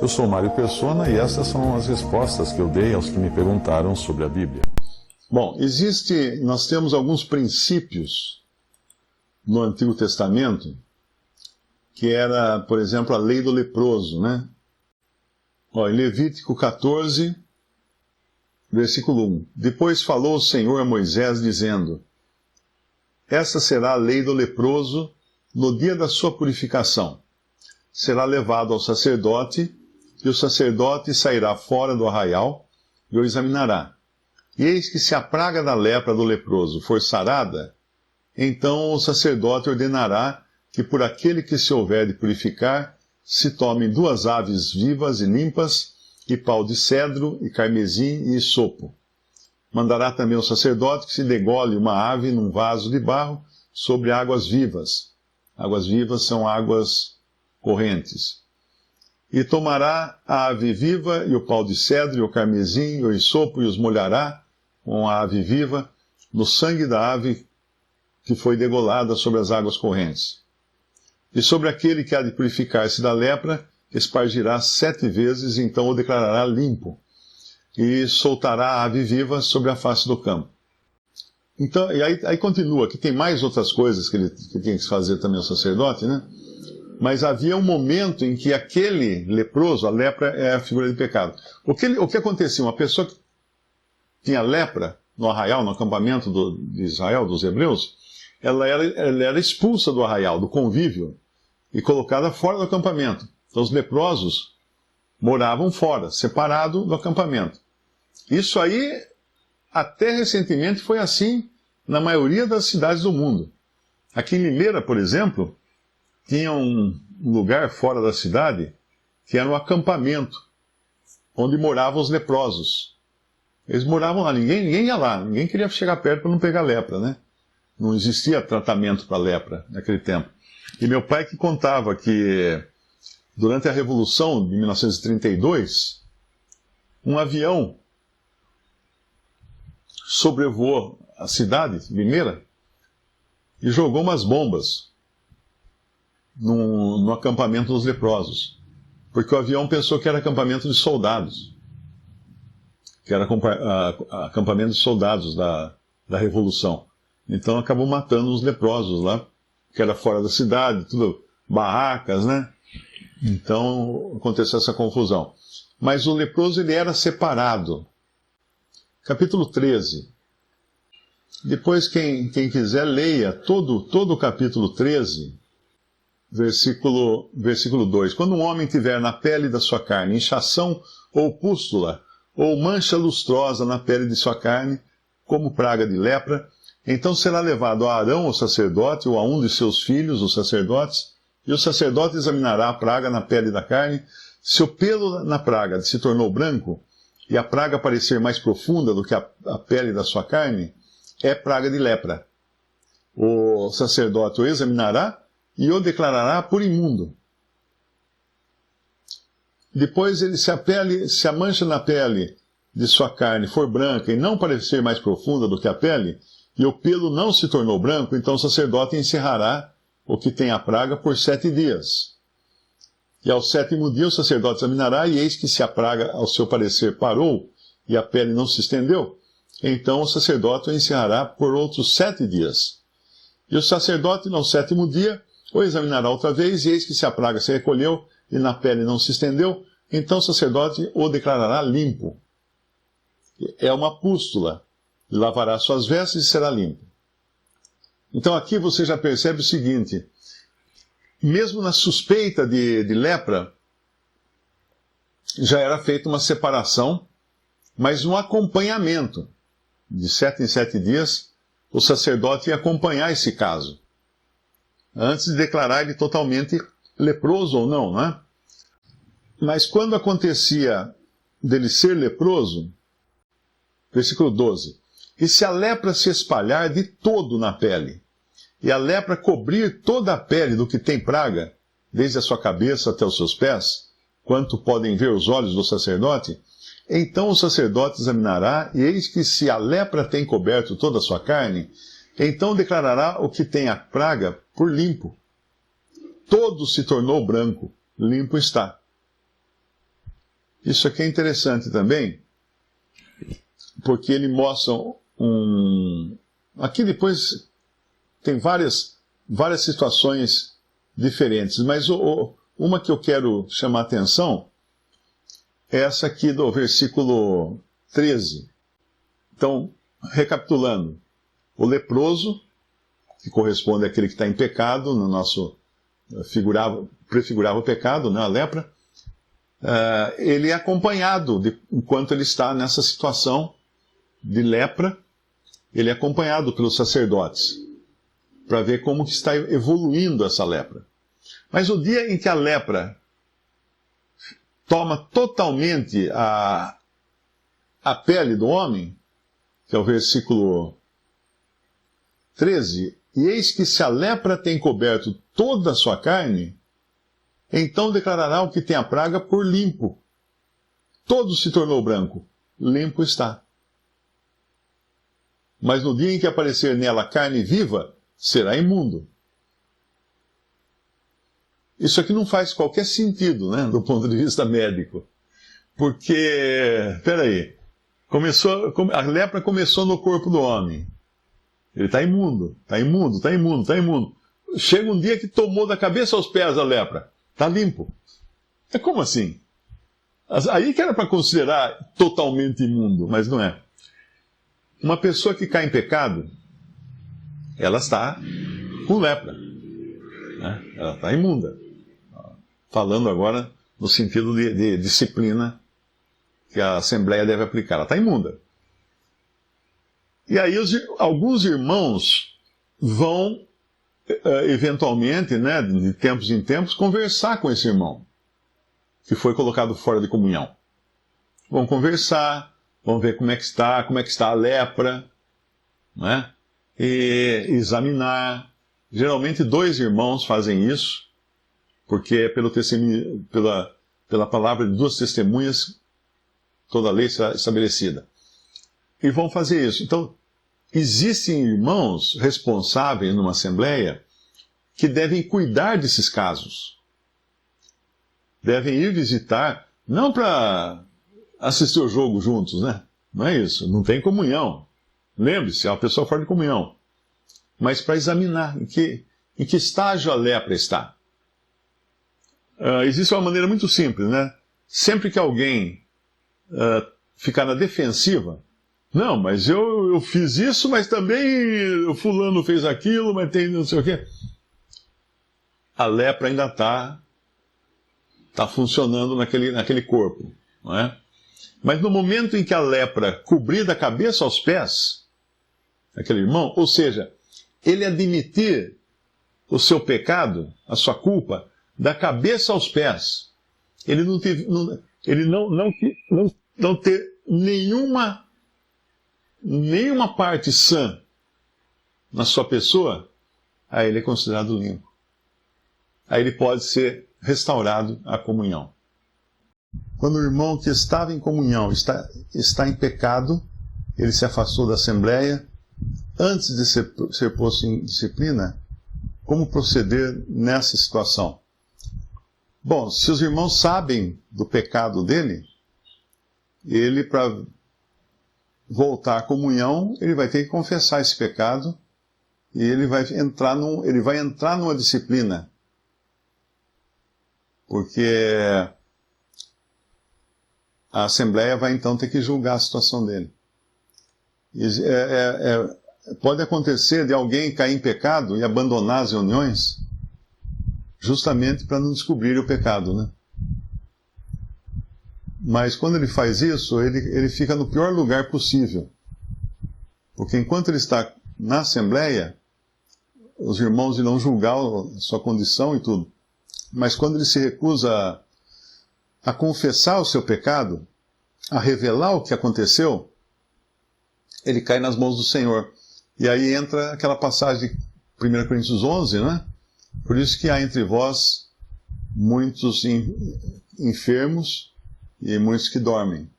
Eu sou Mário Persona e essas são as respostas que eu dei aos que me perguntaram sobre a Bíblia. Bom, nós temos alguns princípios no Antigo Testamento, que era, por exemplo, a lei do leproso, né? Em Levítico 14, versículo 1. Depois falou o Senhor a Moisés, dizendo: esta será a lei do leproso no dia da sua purificação. Será levado ao sacerdote, e o sacerdote sairá fora do arraial e o examinará. E eis que se a praga da lepra do leproso for sarada, então o sacerdote ordenará que por aquele que se houver de purificar, se tomem 2 aves vivas e limpas, e pau de cedro, e carmesim e hisopo. Mandará também o sacerdote que se degole uma ave num vaso de barro sobre águas vivas. Águas vivas são águas correntes. E tomará a ave viva, e o pau de cedro, e o carmesim, e o hisopo, e os molhará com a ave viva no sangue da ave que foi degolada sobre as águas correntes. E sobre aquele que há de purificar-se da lepra, espargirá 7 vezes, e então o declarará limpo, e soltará a ave viva sobre a face do campo. Então, e aí continua, que tem mais outras coisas que tem que fazer também o sacerdote, né? Mas havia um momento em que aquele leproso, a lepra é a figura de pecado. O que acontecia? Uma pessoa que tinha lepra no arraial, no acampamento de Israel, dos hebreus, ela era expulsa do arraial, do convívio, e colocada fora do acampamento. Então os leprosos moravam fora, separado do acampamento. Isso aí, até recentemente, foi assim na maioria das cidades do mundo. Aqui em Limeira, por exemplo, tinha um lugar fora da cidade que era um acampamento, onde moravam os leprosos. Eles moravam lá, ninguém ia lá, ninguém queria chegar perto para não pegar lepra, né? Não existia tratamento para lepra naquele tempo. E meu pai que contava que, durante a Revolução de 1932, um avião sobrevoou a cidade, Limeira, e jogou umas bombas no acampamento dos leprosos. Porque o avião pensou que era acampamento de soldados. Que era acampamento de soldados da Revolução. Então acabou matando os leprosos lá, que era fora da cidade, tudo barracas, né? Então aconteceu essa confusão. Mas o leproso ele era separado. Capítulo 13. Depois quem quiser leia todo o capítulo 13, versículo 2. Quando um homem tiver na pele da sua carne inchação ou pústula, ou mancha lustrosa na pele de sua carne, como praga de lepra, então será levado a Arão, o sacerdote, ou a um de seus filhos, os sacerdotes, e o sacerdote examinará a praga na pele da carne. Se o pelo na praga se tornou branco, e a praga parecer mais profunda do que a pele da sua carne, é praga de lepra. O sacerdote o examinará e o declarará por imundo. Depois, se a mancha na pele de sua carne for branca e não parecer mais profunda do que a pele, e o pelo não se tornou branco, então o sacerdote encerrará o que tem a praga por 7 dias. E ao 7º dia o sacerdote examinará, e eis que se a praga, ao seu parecer, parou, e a pele não se estendeu, então o sacerdote o encerrará por outros 7 dias. E o sacerdote, no 7º dia, o examinará outra vez, e eis que se a praga se recolheu, e na pele não se estendeu, então o sacerdote o declarará limpo. É uma pústula. Lavará suas vestes e será limpo. Então aqui você já percebe o seguinte: mesmo na suspeita de lepra, já era feita uma separação, mas um acompanhamento. De 7 em 7 dias, o sacerdote ia acompanhar esse caso, antes de declarar ele totalmente leproso ou não, não é? Mas quando acontecia dele ser leproso, versículo 12, e se a lepra se espalhar de todo na pele, e a lepra cobrir toda a pele do que tem praga, desde a sua cabeça até os seus pés, quanto podem ver os olhos do sacerdote, então o sacerdote examinará, e eis que se a lepra tem coberto toda a sua carne, então declarará o que tem a praga por limpo. Todo se tornou branco, limpo está. Isso aqui é interessante também, porque ele mostra Aqui depois tem várias situações diferentes, mas uma que eu quero chamar a atenção é essa aqui do versículo 13. Então, recapitulando, o leproso, que corresponde àquele que está em pecado, no nosso prefigurava o pecado, né, a lepra, ele é acompanhado, enquanto ele está nessa situação de lepra, ele é acompanhado pelos sacerdotes, para ver como que está evoluindo essa lepra. Mas o dia em que a lepra toma totalmente a pele do homem, que é o versículo 13, e eis que se a lepra tem coberto toda a sua carne, então declarará o que tem a praga por limpo. Todo se tornou branco, limpo está. Mas no dia em que aparecer nela carne viva, será imundo. Isso aqui não faz qualquer sentido, né, do ponto de vista médico. Porque, peraí, a lepra começou no corpo do homem. Ele está imundo, está imundo, está imundo, está imundo. Chega um dia que tomou da cabeça aos pés a lepra. Está limpo. É como assim? Aí que era para considerar totalmente imundo, mas não é. Uma pessoa que cai em pecado, ela está com lepra, né? Ela está imunda. Falando agora no sentido de disciplina que a Assembleia deve aplicar. Ela está imunda. E aí alguns irmãos vão, eventualmente, né, de tempos em tempos, conversar com esse irmão que foi colocado fora de comunhão. Vão conversar, vão ver como é que está a lepra, né? E examinar. Geralmente 2 irmãos fazem isso, porque é pela palavra de 2 testemunhas toda a lei será estabelecida. E vão fazer isso. Então, existem irmãos responsáveis numa assembleia que devem cuidar desses casos. Devem ir visitar, não para assistir o jogo juntos, né? Não é isso, não tem comunhão. Lembre-se, é uma pessoa fora de comunhão. Mas para examinar em que estágio a lepra está. Existe uma maneira muito simples, né? Sempre que alguém ficar na defensiva, não, mas eu fiz isso, mas também o fulano fez aquilo, mas tem não sei o quê. A lepra ainda está funcionando naquele corpo, não é? Mas no momento em que a lepra cobrir da cabeça aos pés, aquele irmão, ou seja, ele admitir o seu pecado, a sua culpa, da cabeça aos pés, ele não ter nenhuma parte sã na sua pessoa, aí ele é considerado limpo. Aí ele pode ser restaurado à comunhão. Quando o irmão que estava em comunhão está em pecado, ele se afastou da assembleia, antes de ser posto em disciplina, como proceder nessa situação? Bom, se os irmãos sabem do pecado dele, ele, para voltar à comunhão, ele vai ter que confessar esse pecado e ele vai entrar numa disciplina. Porque a Assembleia vai então ter que julgar a situação dele. Pode acontecer de alguém cair em pecado e abandonar as reuniões, justamente para não descobrir o pecado, né? Mas quando ele faz isso, ele fica no pior lugar possível. Porque enquanto ele está na Assembleia, os irmãos irão julgar a sua condição e tudo. Mas quando ele se recusa a confessar o seu pecado, a revelar o que aconteceu, ele cai nas mãos do Senhor. E aí entra aquela passagem de 1 Coríntios 11, né? Por isso que há entre vós muitos enfermos e muitos que dormem.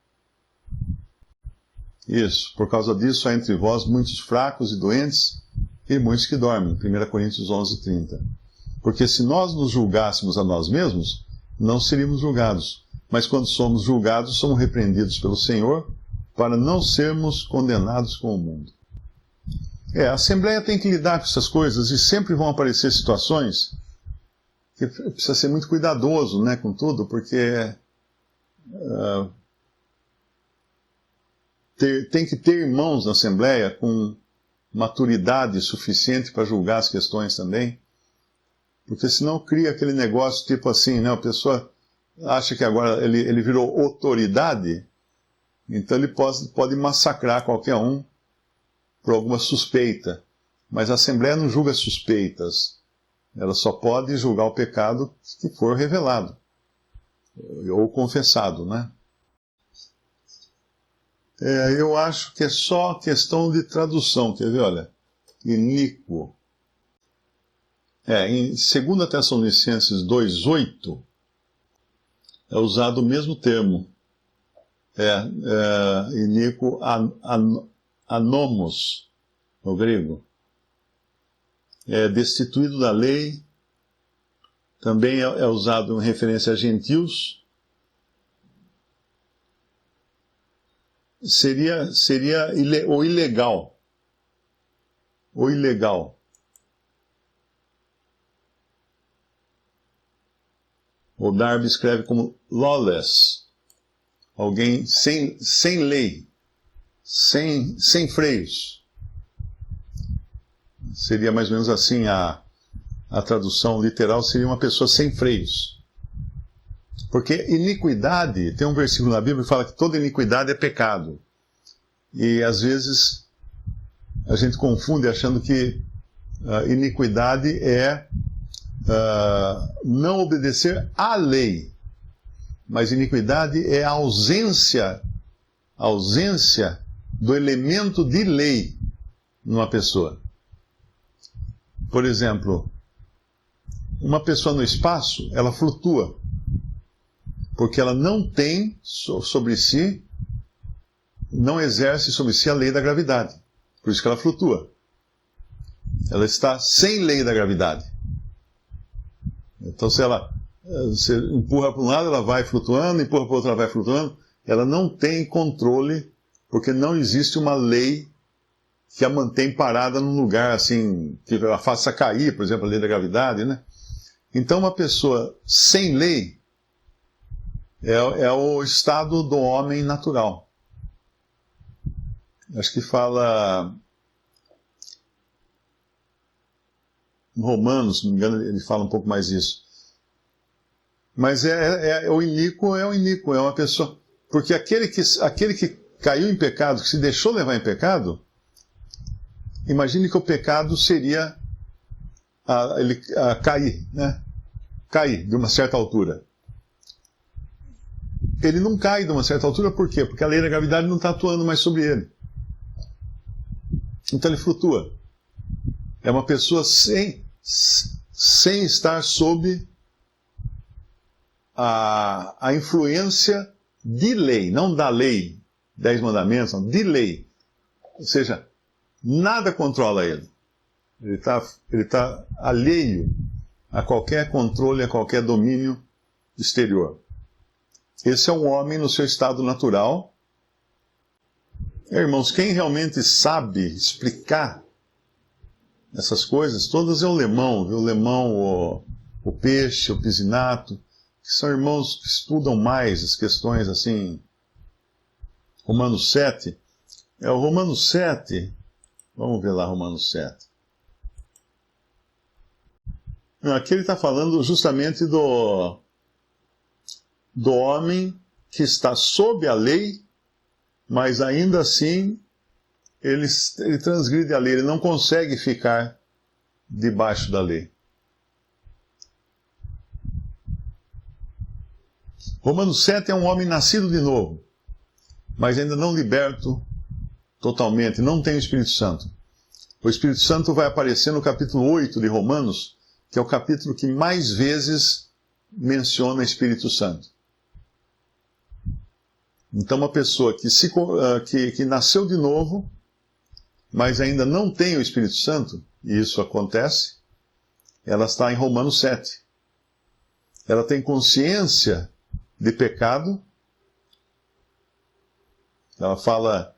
Isso, por causa disso há entre vós muitos fracos e doentes e muitos que dormem. 1 Coríntios 11, 30. Porque se nós nos julgássemos a nós mesmos, não seríamos julgados. Mas quando somos julgados, somos repreendidos pelo Senhor para não sermos condenados com o mundo. A Assembleia tem que lidar com essas coisas e sempre vão aparecer situações que precisa ser muito cuidadoso, né, com tudo, porque tem que ter irmãos na Assembleia com maturidade suficiente para julgar as questões também, porque senão cria aquele negócio tipo assim, né, a pessoa acha que agora ele virou autoridade, então ele pode massacrar qualquer um por alguma suspeita. Mas a Assembleia não julga suspeitas. Ela só pode julgar o pecado que for revelado ou confessado, né? Eu acho que é só questão de tradução. Quer ver? Olha, iníquo. Em 2 Tessalonicenses 2,8 é usado o mesmo termo. Iníquo anomos, no grego. Destituído da lei, também é usado em referência a gentios. Seria o ilegal. O ilegal. O Darby escreve como lawless. Alguém sem lei. Sem freios. Seria mais ou menos assim, a tradução literal seria uma pessoa sem freios. Porque iniquidade, tem um versículo na Bíblia que fala que toda iniquidade é pecado. E às vezes a gente confunde achando que iniquidade é não obedecer à lei. Mas iniquidade é a ausência do elemento de lei numa pessoa. Por exemplo, uma pessoa no espaço, ela flutua, porque ela não tem sobre si, não exerce sobre si a lei da gravidade. Por isso que ela flutua. Ela está sem lei da gravidade. Então, se você empurra para um lado, ela vai flutuando, empurra para o outro, ela vai flutuando. Ela não tem controle, porque não existe uma lei que a mantém parada num lugar assim, que a faça cair, por exemplo, a lei da gravidade, né? Então, uma pessoa sem lei é o estado do homem natural. Acho que fala em Romanos, se não me engano, ele fala um pouco mais isso. Mas o iníquo é uma pessoa... Porque aquele que caiu em pecado, que se deixou levar em pecado, imagine que o pecado seria cair, né? Cair de uma certa altura. Ele não cai de uma certa altura, por quê? Porque a lei da gravidade não está atuando mais sobre ele. Então ele flutua. É uma pessoa sem estar sob a influência de lei, não da lei, 10 mandamentos, não, de lei. Ou seja, nada controla ele. Ele está alheio a qualquer controle, a qualquer domínio exterior. Esse é um homem no seu estado natural. Irmãos, quem realmente sabe explicar essas coisas, todas é o Lemão, viu? O Lemão, o Peixe, o Pisinato, que são irmãos que estudam mais as questões assim. Romanos 7. O Romanos 7. Vamos ver lá Romanos 7. Aqui ele está falando justamente do homem que está sob a lei, mas ainda assim ele transgride a lei, ele não consegue ficar debaixo da lei. Romanos 7 é um homem nascido de novo, mas ainda não liberto totalmente, não tem o Espírito Santo. O Espírito Santo vai aparecer no capítulo 8 de Romanos, que é o capítulo que mais vezes menciona Espírito Santo. Então, uma pessoa que nasceu de novo, mas ainda não tem o Espírito Santo, e isso acontece, ela está em Romanos 7. ela tem consciência de pecado. Ela fala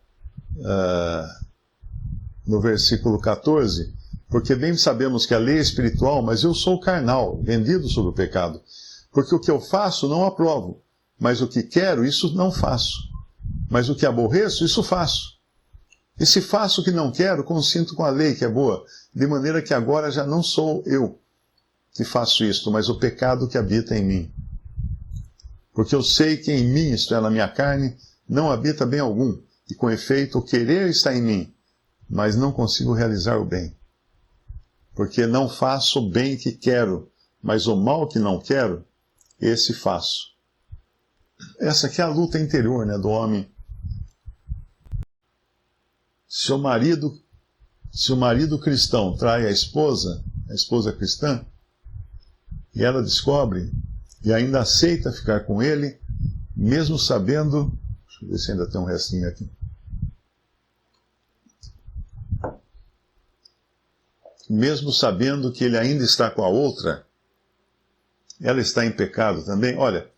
no versículo 14, porque bem sabemos que a lei é espiritual, mas eu sou carnal, vendido sobre o pecado. Porque o que eu faço não aprovo, mas o que quero, isso não faço. Mas o que aborreço, isso faço. E se faço o que não quero, consinto com a lei que é boa, de maneira que agora já não sou eu que faço isto, mas o pecado que habita em mim. Porque eu sei que em mim, isto é, na minha carne, não habita bem algum, e com efeito o querer está em mim, mas não consigo realizar o bem. Porque não faço o bem que quero, mas o mal que não quero, esse faço. Essa aqui é a luta interior, né, do homem. Se o marido cristão trai a esposa cristã, e ela descobre e ainda aceita ficar com ele, mesmo sabendo... Deixa eu ver se ainda tem um restinho aqui. Mesmo sabendo que ele ainda está com a outra, ela está em pecado também. Olha,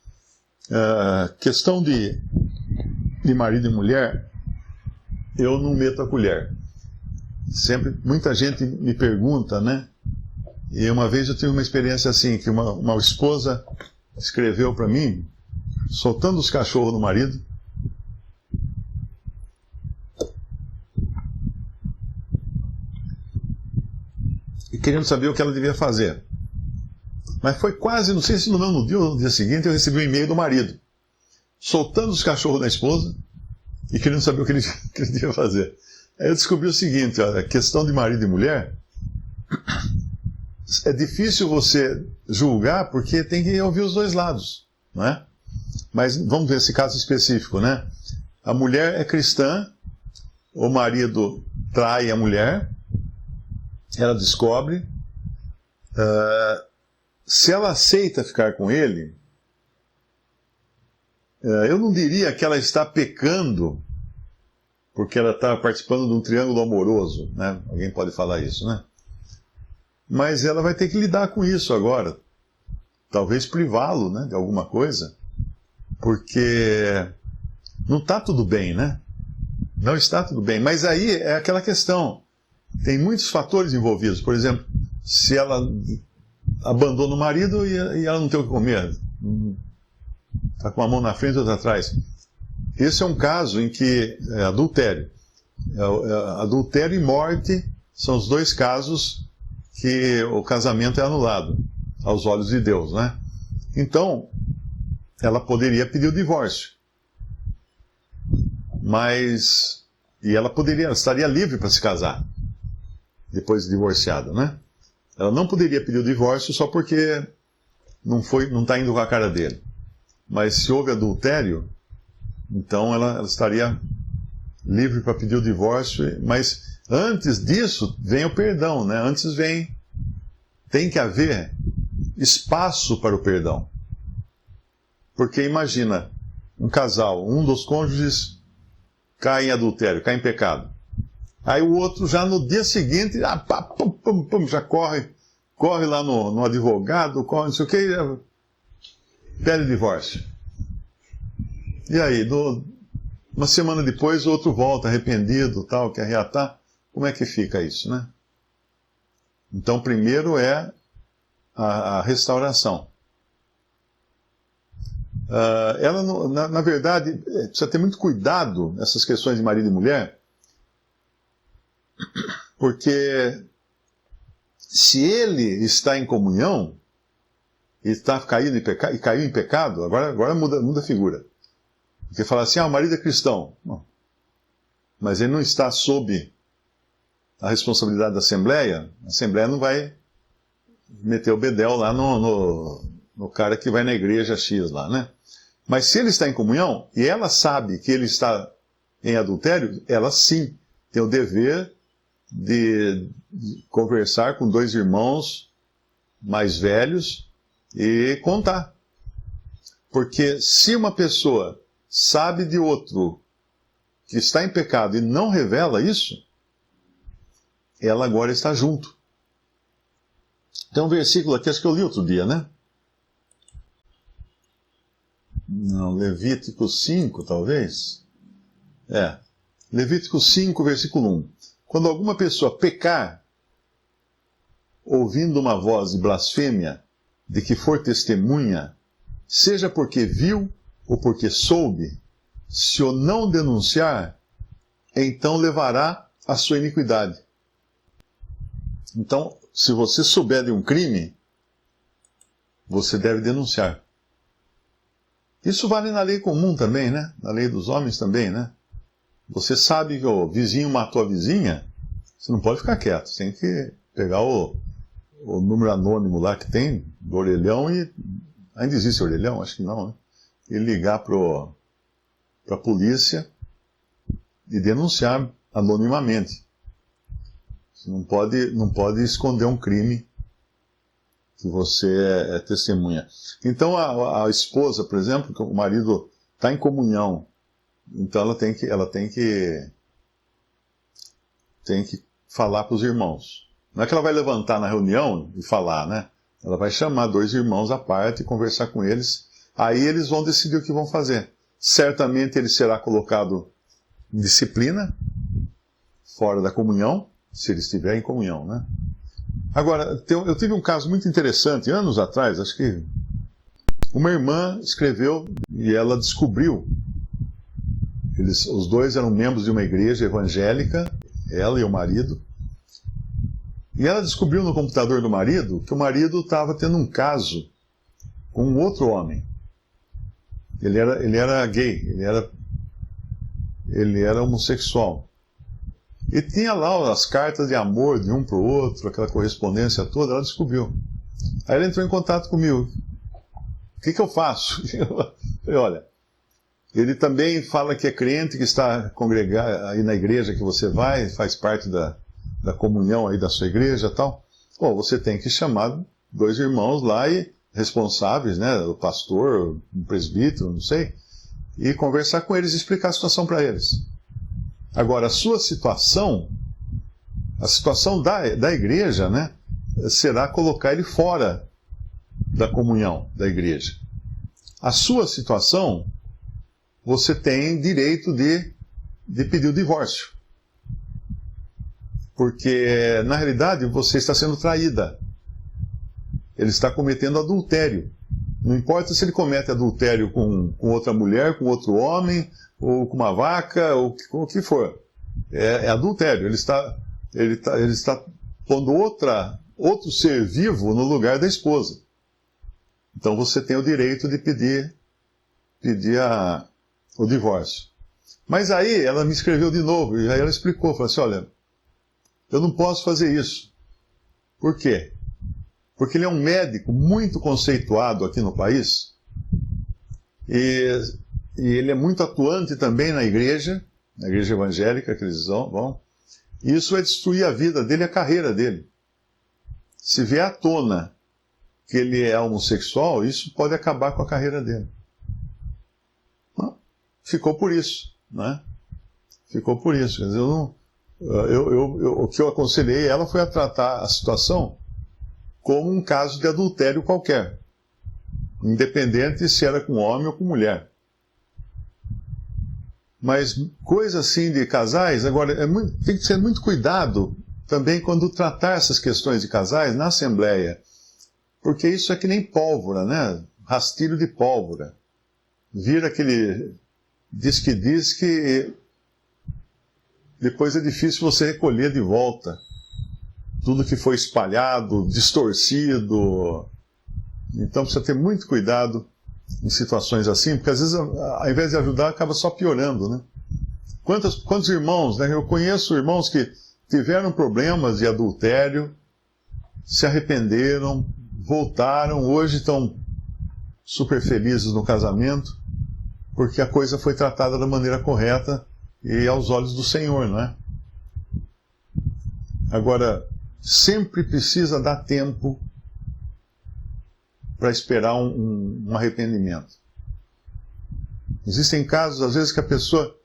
questão de marido e mulher, eu não meto a colher. Sempre, muita gente me pergunta, né? E uma vez eu tive uma experiência assim, que uma esposa escreveu para mim, soltando os cachorros no marido, e querendo saber o que ela devia fazer. Mas foi quase, não sei se no mesmo dia ou no dia seguinte, eu recebi um e-mail do marido, soltando os cachorros da esposa e querendo saber o que ele devia fazer. Aí eu descobri o seguinte, olha, a questão de marido e mulher, é difícil você julgar porque tem que ouvir os dois lados, não é? Mas vamos ver esse caso específico, né? A mulher é cristã, o marido trai a mulher, ela descobre, se ela aceita ficar com ele, eu não diria que ela está pecando porque ela está participando de um triângulo amoroso, né? Alguém pode falar isso, né? Mas ela vai ter que lidar com isso agora. Talvez privá-lo, né, de alguma coisa, porque não está tudo bem, né? Não está tudo bem. Mas aí é aquela questão. Tem muitos fatores envolvidos. Por exemplo, se ela abandona o marido e ela não tem o que comer. Está com uma mão na frente e outra atrás. Esse é um caso em que é adultério. Adultério e morte são os dois casos que o casamento é anulado aos olhos de Deus, né? Então, ela poderia pedir o divórcio. Mas... E ela estaria livre para se casar, depois de divorciada, né? Ela não poderia pedir o divórcio só porque não está indo com a cara dele. Mas se houve adultério, então ela estaria livre para pedir o divórcio. Mas antes disso, vem o perdão, né? Tem que haver espaço para o perdão. Porque imagina, um casal, um dos cônjuges cai em adultério, cai em pecado. Aí o outro já no dia seguinte, já corre lá no advogado, corre não sei o que, pede divórcio. E aí, uma semana depois, o outro volta arrependido, tal, quer reatar. Como é que fica isso, né? Então, primeiro é a restauração. Ela, na verdade, precisa ter muito cuidado nessas questões de marido e mulher, porque se ele está em comunhão e está caindo e caiu em pecado, agora muda a figura. Porque fala assim, o marido é cristão. Não. Mas ele não está sob a responsabilidade da Assembleia. A Assembleia não vai meter o bedel lá no cara que vai na igreja X lá, né? Mas se ele está em comunhão, e ela sabe que ele está em adultério, ela sim tem o dever de conversar com dois irmãos mais velhos e contar. Porque se uma pessoa sabe de outro que está em pecado e não revela isso, ela agora está junto. Tem um versículo aqui, acho que eu li outro dia, né? Não, Levítico 5, talvez? Levítico 5, versículo 1. Quando alguma pessoa pecar, ouvindo uma voz de blasfêmia, de que for testemunha, seja porque viu ou porque soube, se o não denunciar, então levará a sua iniquidade. Então, se você souber de um crime, você deve denunciar. Isso vale na lei comum também, né? Na lei dos homens também, né? Você sabe que o vizinho matou a vizinha, você não pode ficar quieto. Você tem que pegar o número anônimo lá que tem, do orelhão, e... Ainda existe orelhão? Acho que não, né? E ligar para a polícia e denunciar anonimamente. Você não pode esconder um crime que você é testemunha. Então a esposa, por exemplo, que o marido está em comunhão, então ela tem que falar para os irmãos. Não é que ela vai levantar na reunião e falar, né? Ela vai chamar 2 irmãos à parte e conversar com eles. Aí eles vão decidir o que vão fazer. Certamente ele será colocado em disciplina, fora da comunhão, se ele estiver em comunhão, né? Agora, eu tive um caso muito interessante, anos atrás, acho que uma irmã escreveu e ela descobriu. Os 2 eram membros de uma igreja evangélica, ela e o marido. E ela descobriu no computador do marido que o marido estava tendo um caso com um outro homem. Ele era gay, ele era homossexual. E tinha lá as cartas de amor de um para o outro, aquela correspondência toda, ela descobriu. Aí ela entrou em contato comigo. O que eu faço? Eu falei, olha, ele também fala que é crente, que está congregado aí na igreja que você vai, faz parte da comunhão aí da sua igreja e tal. Bom, você tem que chamar 2 irmãos lá e responsáveis, né, o pastor, o presbítero, não sei, e conversar com eles e explicar a situação para eles. Agora, a situação da igreja, né, será colocar ele fora da comunhão da igreja. A sua situação, você tem direito de pedir o divórcio. Porque, na realidade, você está sendo traída. Ele está cometendo adultério. Não importa se ele comete adultério com outra mulher, com outro homem, ou com uma vaca, ou o que for. É adultério. Ele está pondo outro ser vivo no lugar da esposa. Então você tem o direito de pedir o divórcio. Mas aí ela me escreveu de novo, e aí ela explicou, falou assim, olha, eu não posso fazer isso. Por quê? Porque ele é um médico muito conceituado aqui no país, e ele é muito atuante também na igreja evangélica que eles vão, e isso vai destruir a vida dele e a carreira dele. Se vier à tona que ele é homossexual, isso pode acabar com a carreira dele. Ficou por isso, né? Ficou por isso. Quer dizer, o que eu aconselhei ela foi a tratar a situação como um caso de adultério qualquer, independente se era com homem ou com mulher. Mas coisa assim de casais, agora, tem que ter muito cuidado também quando tratar essas questões de casais na Assembleia, porque isso é que nem pólvora, né? Rastilho de pólvora. Vira aquele diz que depois é difícil você recolher de volta tudo que foi espalhado, distorcido. Então precisa ter muito cuidado em situações assim, porque às vezes, ao invés de ajudar, acaba só piorando, né? Quantos irmãos, né? Eu conheço irmãos que tiveram problemas de adultério, se arrependeram, voltaram, hoje estão super felizes no casamento, porque a coisa foi tratada da maneira correta e aos olhos do Senhor, não é? Agora, sempre precisa dar tempo para esperar um arrependimento. Existem casos, às vezes, que a pessoa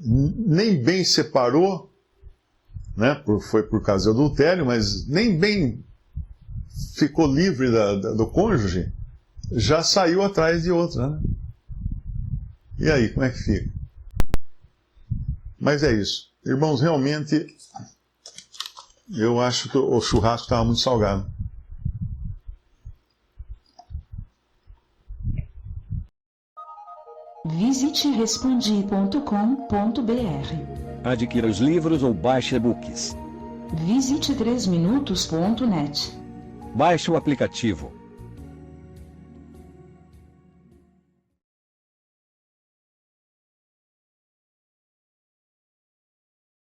nem bem separou, né? Foi por causa de adultério, mas nem bem ficou livre do cônjuge, já saiu atrás de outra, né? E aí, como é que fica? Mas é isso. Irmãos, realmente, eu acho que o churrasco estava muito salgado. Visite respondi.com.br. Adquira os livros ou baixe e-books. Visite 3minutos.net. Baixe o aplicativo.